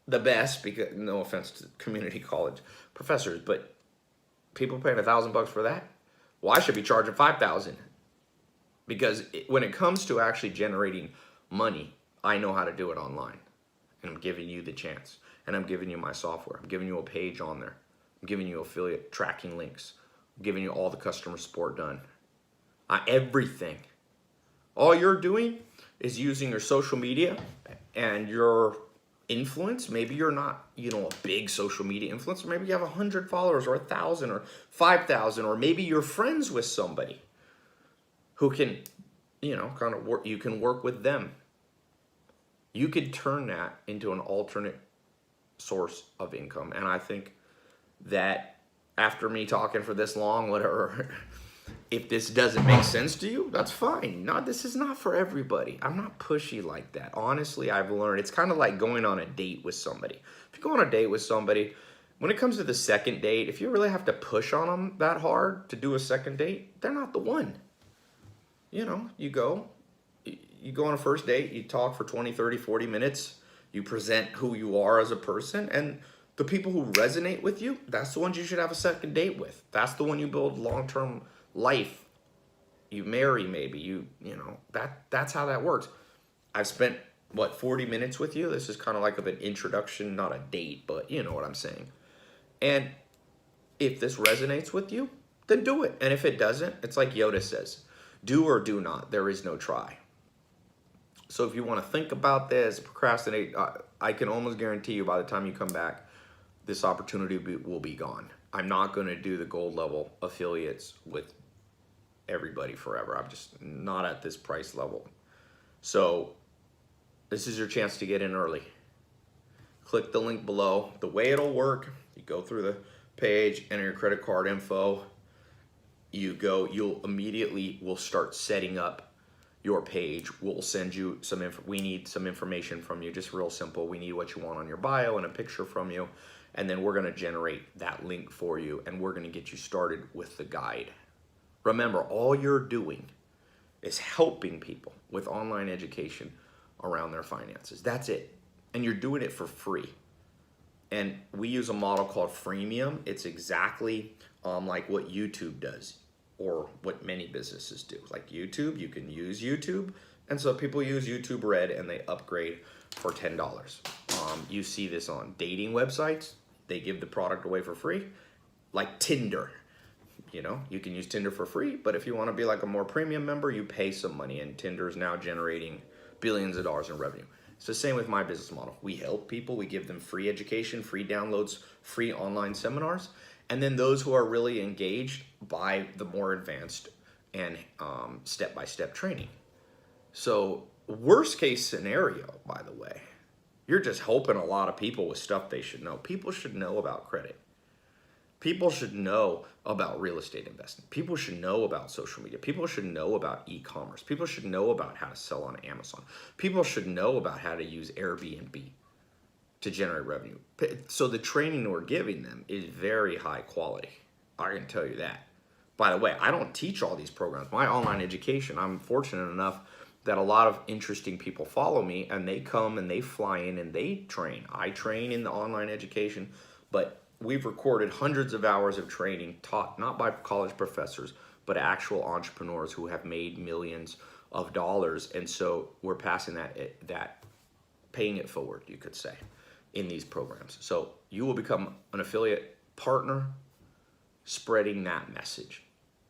the best, because no offense to community college professors, but people paying $1,000 for that? Well, I should be charging $5,000, because when it comes to actually generating money, I know how to do it online, and I'm giving you the chance, and I'm giving you my software. I'm giving you a page on there. I'm giving you affiliate tracking links. I'm giving you all the customer support done. Everything. All you're doing is using your social media and your influence. Maybe you're not, a big social media influencer. Maybe you have 100 followers or 1,000 or 5,000, or maybe you're friends with somebody who can, kind of work. You can work with them. You could turn that into an alternate source of income. And I think that after me talking for this long, whatever, if this doesn't make sense to you, that's fine. No, this is not for everybody. I'm not pushy like that. Honestly, I've learned it's kind of like going on a date with somebody. If you go on a date with somebody, when it comes to the second date, if you really have to push on them that hard to do a second date, they're not the one. You go on a first date, you talk for 20, 30, 40 minutes, you present who you are as a person, and the people who resonate with you, that's the ones you should have a second date with. That's the one you build long-term life. You marry, maybe, that's how that works. I've spent, 40 minutes with you? This is kind of like an introduction, not a date, but you know what I'm saying. And if this resonates with you, then do it. And if it doesn't, it's like Yoda says, do or do not. There is no try. So if you want to think about this, procrastinate, I can almost guarantee you by the time you come back, this opportunity will be gone. I'm not going to do the gold level affiliates with everybody forever. I'm just not at this price level. So this is your chance to get in early. Click the link below. The way it'll work, you go through the page, enter your credit card info. You'll immediately will start setting up your page. We'll send you we need some information from you, just real simple. We need what you want on your bio and a picture from you. And then we're gonna generate that link for you, and we're gonna get you started with the guide. Remember, all you're doing is helping people with online education around their finances. That's it. And you're doing it for free. And we use a model called freemium. It's exactly like what YouTube does, or what many businesses do. Like YouTube, you can use YouTube. And so people use YouTube Red and they upgrade for $10. You see this on dating websites. They give the product away for free, like Tinder. You know, you can use Tinder for free, but if you want to be like a more premium member, you pay some money, and Tinder is now generating billions of dollars in revenue. It's the same with my business model. We help people, we give them free education, free downloads, free online seminars, and then those who are really engaged buy the more advanced and step-by-step training. So worst case scenario, by the way, you're just helping a lot of people with stuff they should know. People should know about credit. People should know about real estate investing. People should know about social media. People should know about e-commerce. People should know about how to sell on Amazon. People should know about how to use Airbnb to generate revenue. So the training we're giving them is very high quality. I can tell you that. By the way, I don't teach all these programs. My online education, I'm fortunate enough that a lot of interesting people follow me, and they come and they fly in and they train. I train in the online education, but we've recorded hundreds of hours of training taught not by college professors, but actual entrepreneurs who have made millions of dollars. And so we're passing that paying it forward, you could say, in these programs. So you will become an affiliate partner, spreading that message,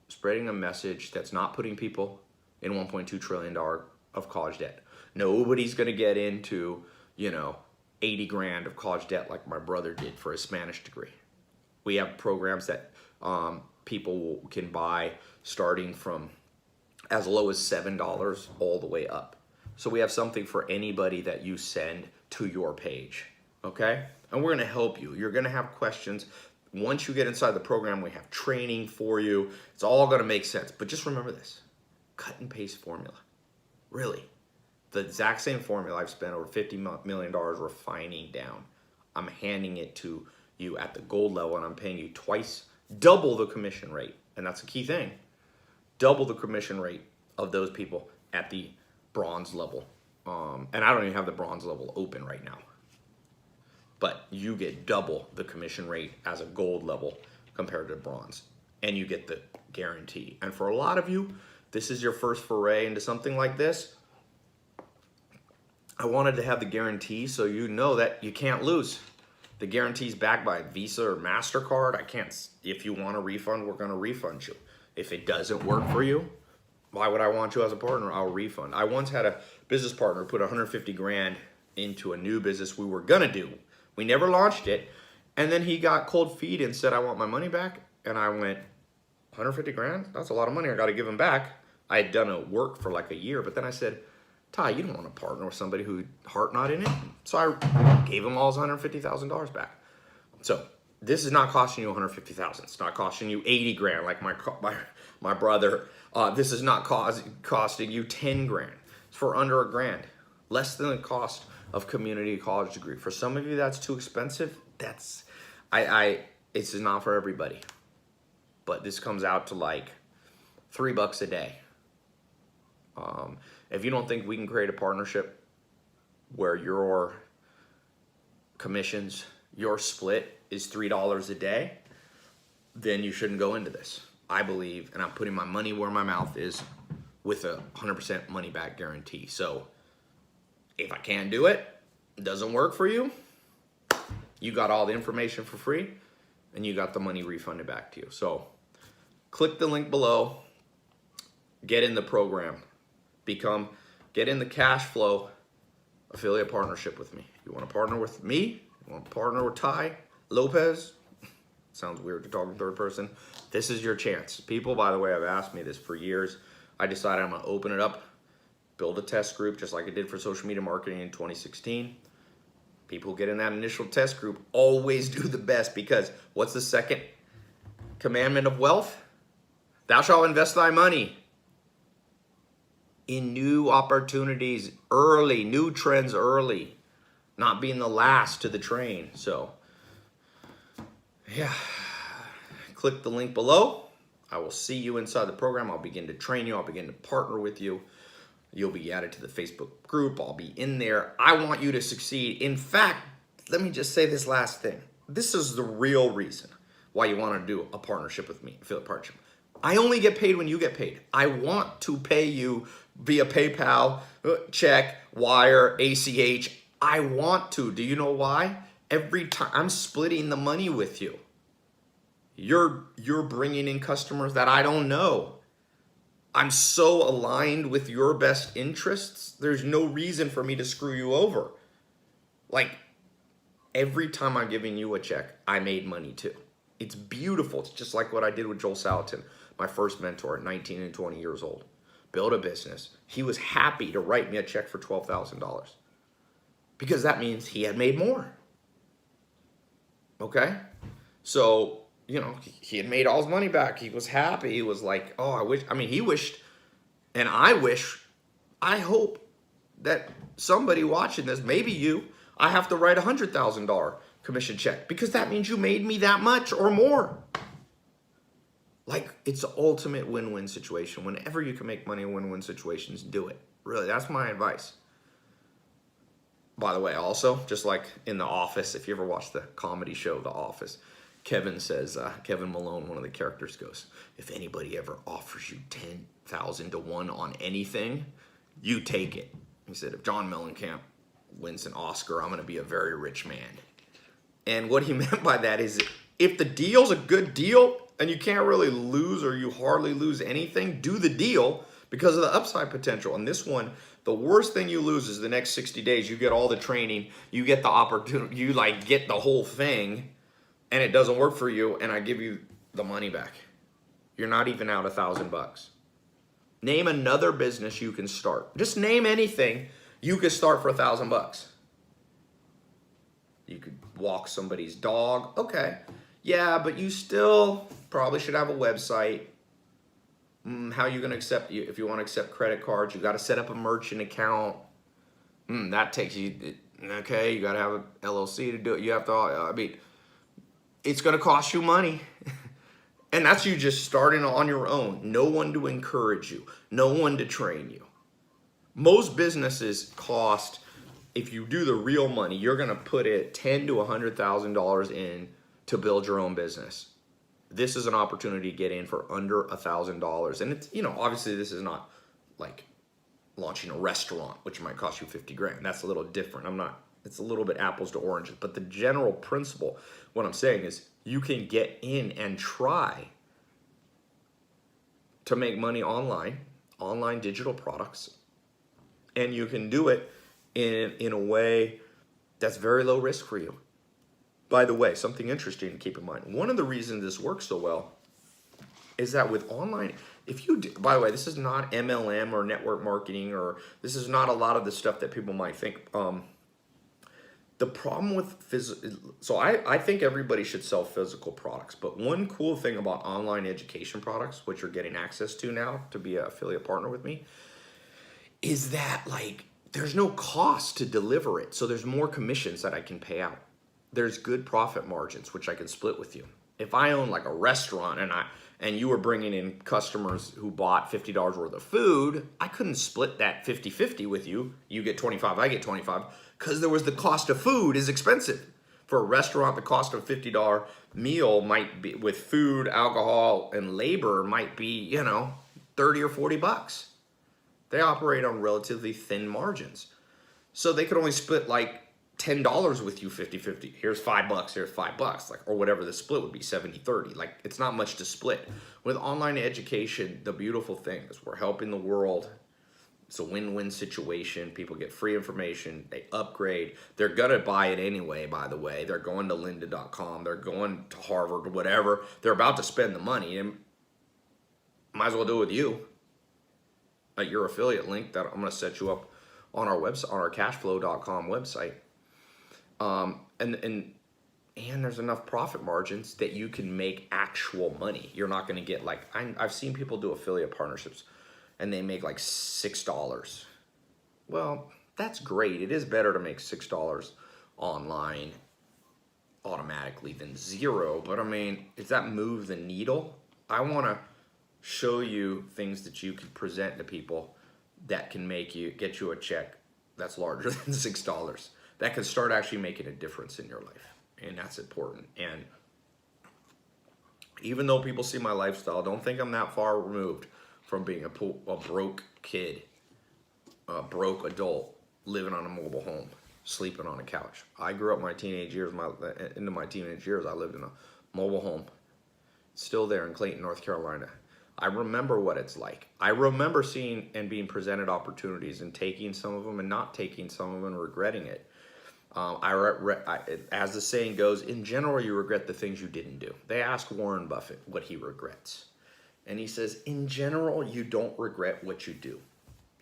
spreading a message that's not putting people in $1.2 trillion of college debt. Nobody's gonna get into, 80 grand of college debt like my brother did for a Spanish degree. We have programs that people can buy starting from as low as $7 all the way up. So we have something for anybody that you send to your page, okay? And we're gonna help you. You're gonna have questions. Once you get inside the program, we have training for you. It's all gonna make sense. But just remember this, cut and paste formula, really. The exact same formula I've spent over $50 million refining down. I'm handing it to you at the gold level, and I'm paying you double the commission rate. And that's a key thing. Double the commission rate of those people at the bronze level. And I don't even have the bronze level open right now. But you get double the commission rate as a gold level compared to bronze. And you get the guarantee. And for a lot of you, this is your first foray into something like this. I wanted to have the guarantee so you know that you can't lose. The guarantee's backed by Visa or MasterCard. If you want a refund, we're gonna refund you. If it doesn't work for you, why would I want you as a partner? I'll refund. I once had a business partner put 150 grand into a new business we were gonna do. We never launched it. And then he got cold feet and said, I want my money back. And I went, 150 grand? That's a lot of money. I gotta give him back. I had done a work for like a year, but then I said, Tai, you don't want to partner with somebody who's heart not in it. So I gave him all his $150,000 back. So this is not costing you $150,000. It's not costing you 80 grand like my brother. This is not costing you 10 grand. It's for under a grand, less than the cost of community college degree. For some of you, that's too expensive. It's not for everybody. But this comes out to like $3 a day. If you don't think we can create a partnership where your commissions, your split is $3 a day, then you shouldn't go into this. I believe, and I'm putting my money where my mouth is, with a 100% money back guarantee. So if I can't do it, it doesn't work for you, you got all the information for free and you got the money refunded back to you. So click the link below, get in the program. Get in the Cashflow affiliate partnership with me. You want to partner with me? You want to partner with Tai Lopez? Sounds weird to talk in third person. This is your chance. People, by the way, have asked me this for years. I decided I'm going to open it up, build a test group just like I did for social media marketing in 2016. People get in that initial test group always do the best, because what's the second commandment of wealth? Thou shalt invest thy money in new opportunities early, new trends early, not being the last to the train. So yeah, click the link below. I will see you inside the program. I'll begin to train you. I'll begin to partner with you. You'll be added to the Facebook group. I'll be in there. I want you to succeed. In fact, let me just say this last thing. This is the real reason why you want to do a partnership with me, affiliate partnership. I only get paid when you get paid. I want to pay you via PayPal, check, wire, ACH. I want to. Do you know why? Every time I'm splitting the money with you. You're bringing in customers that I don't know. I'm so aligned with your best interests. There's no reason for me to screw you over. Like, every time I'm giving you a check, I made money too. It's beautiful. It's just like what I did with Joel Salatin, my first mentor at 19 and 20 years old. Built a business. He was happy to write me a check for $12,000 because that means he had made more. Okay? So, you know, he had made all his money back. He was happy. He was like, oh, he wished, and I hope that somebody watching this, maybe you, I have to write a $100,000 commission check because that means you made me that much or more. Like, it's the ultimate win-win situation. Whenever you can make money in win-win situations, do it. Really, that's my advice. By the way, also, just like in The Office, if you ever watch the comedy show The Office, Kevin says, Kevin Malone, one of the characters, goes, if anybody ever offers you 10,000 to 1 on anything, you take it. He said, if John Mellencamp wins an Oscar, I'm going to be a very rich man. And what he meant by that is if the deal's a good deal and you can't really lose or you hardly lose anything, do the deal because of the upside potential. And this one, the worst thing you lose is the next 60 days. You get all the training, you get the opportunity, you like get the whole thing, and it doesn't work for you, and I give you the money back. You're not even out $1,000. Name another business you can start. Just name anything you could start for $1,000. You could walk somebody's dog. Okay. Yeah, but you still probably should have a website. How are you going to accept, if you want to accept credit cards, you got to set up a merchant account. That takes you, okay, you got to have an LLC to do it. You have to, it's going to cost you money. And that's you just starting on your own. No one to encourage you. No one to train you. Most businesses cost, if you do the real money, you're going to put it $10,000 to $100,000 in to build your own business. This is an opportunity to get in for under $1,000. And it's, obviously this is not like launching a restaurant, which might cost you 50 grand. That's a little different. It's a little bit apples to oranges, but the general principle, what I'm saying is you can get in and try to make money online digital products, and you can do it in a way that's very low risk for you. By the way, something interesting to keep in mind. One of the reasons this works so well is that with online, by the way, this is not MLM or network marketing, or this is not a lot of the stuff that people might think. The problem with I think everybody should sell physical products, but one cool thing about online education products, which you're getting access to now to be an affiliate partner with me, is that there's no cost to deliver it. So there's more commissions that I can pay out. There's good profit margins, which I can split with you. If I own a restaurant and you were bringing in customers who bought $50 worth of food, I couldn't split that 50-50 with you. You get 25, I get 25, because there was the cost of food is expensive. For a restaurant, the cost of a $50 meal might be, with food, alcohol, and labor, might be, 30 or 40 bucks. They operate on relatively thin margins. So they could only split $10 with you 50-50. Here's $5, here's $5, or whatever the split would be, 70-30. It's not much to split. With online education, the beautiful thing is we're helping the world. It's a win-win situation. People get free information, they upgrade. They're gonna buy it anyway, by the way. They're going to lynda.com, they're going to Harvard or whatever. They're about to spend the money, and might as well do it with you. At your affiliate link that I'm gonna set you up on our website, on our cashflow.com website. And there's enough profit margins that you can make actual money. You're not going to get I've seen people do affiliate partnerships and they make like $6. Well, that's great. It is better to make $6 online automatically than zero, but I mean, does that move the needle? I want to show you things that you can present to people that can get you a check that's larger than $6, that can start actually making a difference in your life, and that's important. And even though people see my lifestyle, don't think I'm that far removed from being a broke kid, a broke adult living on a mobile home, sleeping on a couch. I grew up my teenage years, into my teenage years, I lived in a mobile home, still there in Clayton, North Carolina. I remember what it's like. I remember seeing and being presented opportunities and taking some of them and not taking some of them and regretting it. As the saying goes, in general, you regret the things you didn't do. They asked Warren Buffett what he regrets. And he says, in general, you don't regret what you do.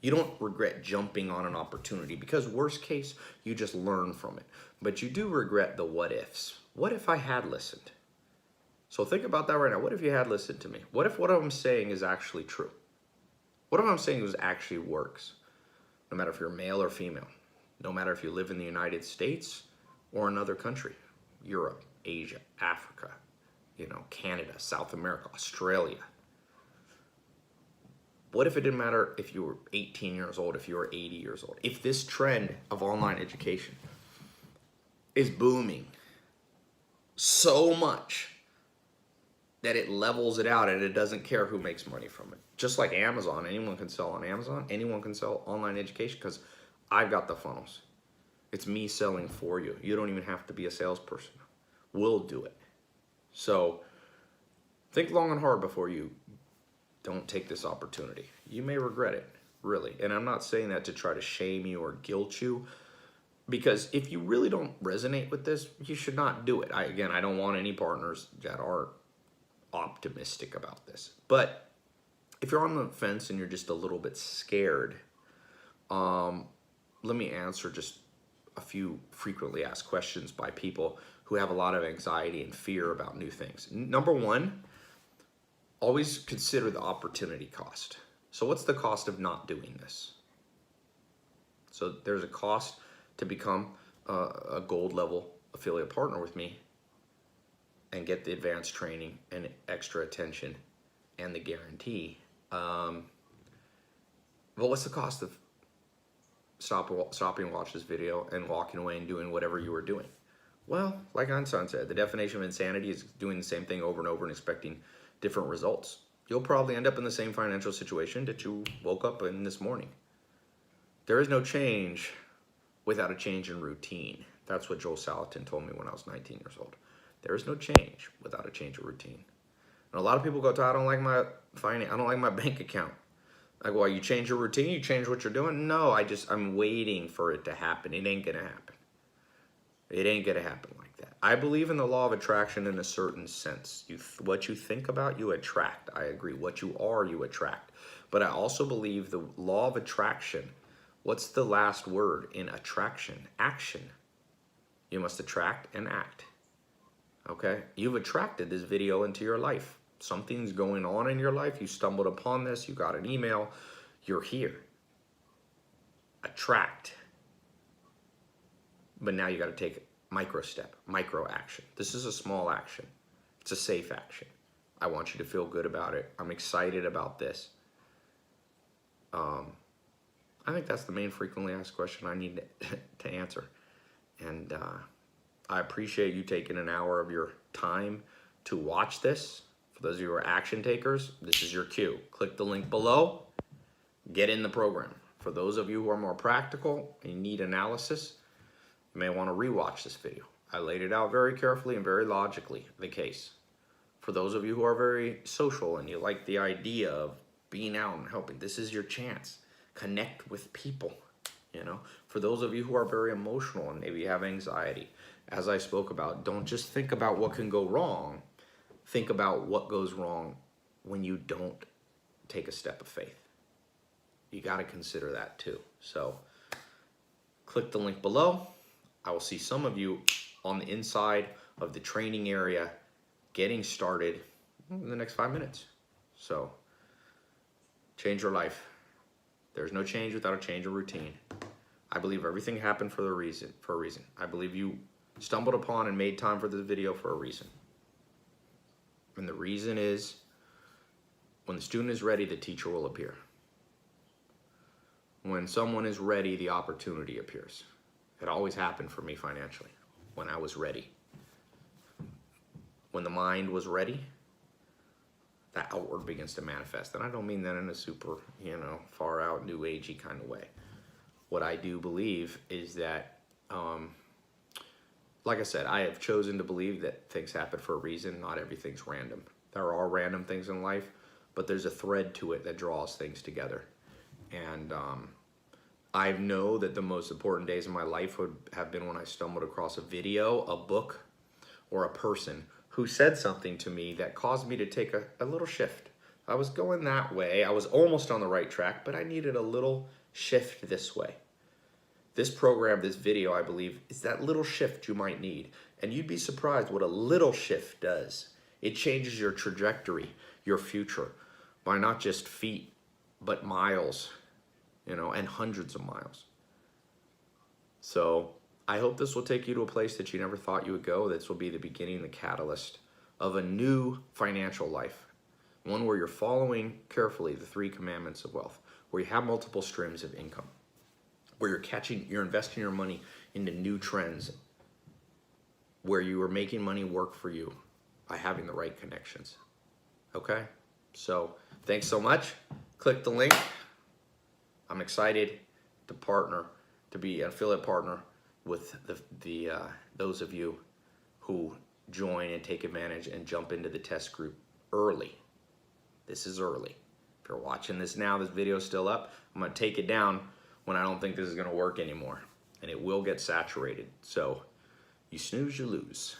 You don't regret jumping on an opportunity because worst case, you just learn from it. But you do regret the what ifs. What if I had listened? So think about that right now. What if you had listened to me? What if what I'm saying is actually true? What if I'm saying actually works? No matter if you're male or female. No matter if you live in the United States or another country. Europe, Asia, Africa, Canada, South America, Australia. What if it didn't matter if you were 18 years old, if you were 80 years old? If this trend of online education is booming so much that it levels it out and it doesn't care who makes money from it. Just like Amazon, anyone can sell on Amazon, anyone can sell online education because I've got the funnels. It's me selling for you. You don't even have to be a salesperson. We'll do it. So think long and hard before you don't take this opportunity. You may regret it, really. And I'm not saying that to try to shame you or guilt you, because if you really don't resonate with this, you should not do it. I don't want any partners that are optimistic about this. But if you're on the fence and you're just a little bit scared, let me answer just a few frequently asked questions by people who have a lot of anxiety and fear about new things. Number one, always consider the opportunity cost. So what's the cost of not doing this? So there's a cost to become a gold level affiliate partner with me and get the advanced training and extra attention and the guarantee. But what's the cost of stopping and watch this video and walking away and doing whatever you were doing? Well, like Einstein said, the definition of insanity is doing the same thing over and over and expecting different results. You'll probably end up in the same financial situation that you woke up in this morning. There is no change without a change in routine. That's what Joel Salatin told me when I was 19 years old. There is no change without a change of routine. And a lot of people go, I don't like my finance, I don't like my bank account. I go, well, you change your routine, you change what you're doing? No, I'm waiting for it to happen. It ain't gonna happen. It ain't gonna happen like that. I believe in the law of attraction in a certain sense. What you think about, you attract. I agree. What you are, you attract. But I also believe the law of attraction. What's the last word in attraction? Action. You must attract and act. Okay? You've attracted this video into your life. Something's going on in your life. You stumbled upon this. You got an email. You're here. Attract. But now you got to take a micro step, micro action. This is a small action. It's a safe action. I want you to feel good about it. I'm excited about this. I think that's the main frequently asked question I need to answer. And I appreciate you taking an hour of your time to watch this. For those of you who are action takers, this is your cue. Click the link below. Get in the program. For those of you who are more practical and need analysis, you may want to rewatch this video. I laid it out very carefully and very logically, the case. For those of you who are very social and you like the idea of being out and helping, this is your chance. Connect with people, For those of you who are very emotional and maybe have anxiety, as I spoke about, don't just think about what can go wrong. Think about what goes wrong when you don't take a step of faith. You got to consider that too. So click the link below. I will see some of you on the inside of the training area getting started in the next 5 minutes. So change your life. There's no change without a change of routine. I believe everything happened for a reason. I believe you stumbled upon and made time for this video for a reason. And the reason is, when the student is ready, the teacher will appear. When someone is ready, the opportunity appears. It always happened for me financially, when I was ready. When the mind was ready, that outward begins to manifest. And I don't mean that in a super, far out, new agey kind of way. What I do believe is that, like I said, I have chosen to believe that things happen for a reason. Not everything's random. There are random things in life, but there's a thread to it that draws things together. And I know that the most important days of my life would have been when I stumbled across a video, a book, or a person who said something to me that caused me to take a little shift. I was going that way. I was almost on the right track, but I needed a little shift this way. This program, this video, I believe, is that little shift you might need. And you'd be surprised what a little shift does. It changes your trajectory, your future, by not just feet, but miles, and hundreds of miles. So I hope this will take you to a place that you never thought you would go. This will be the beginning, the catalyst of a new financial life. One where you're following carefully the 3 commandments of wealth, where you have multiple streams of income, where you're investing your money into new trends, where you are making money work for you by having the right connections. Okay? So thanks so much. Click the link. I'm excited to partner, to be an affiliate partner with those of you who join and take advantage and jump into the test group early. This is early. If you're watching this now, this video is still up. I'm going to take it down when I don't think this is going to work anymore. And it will get saturated. So you snooze, you lose.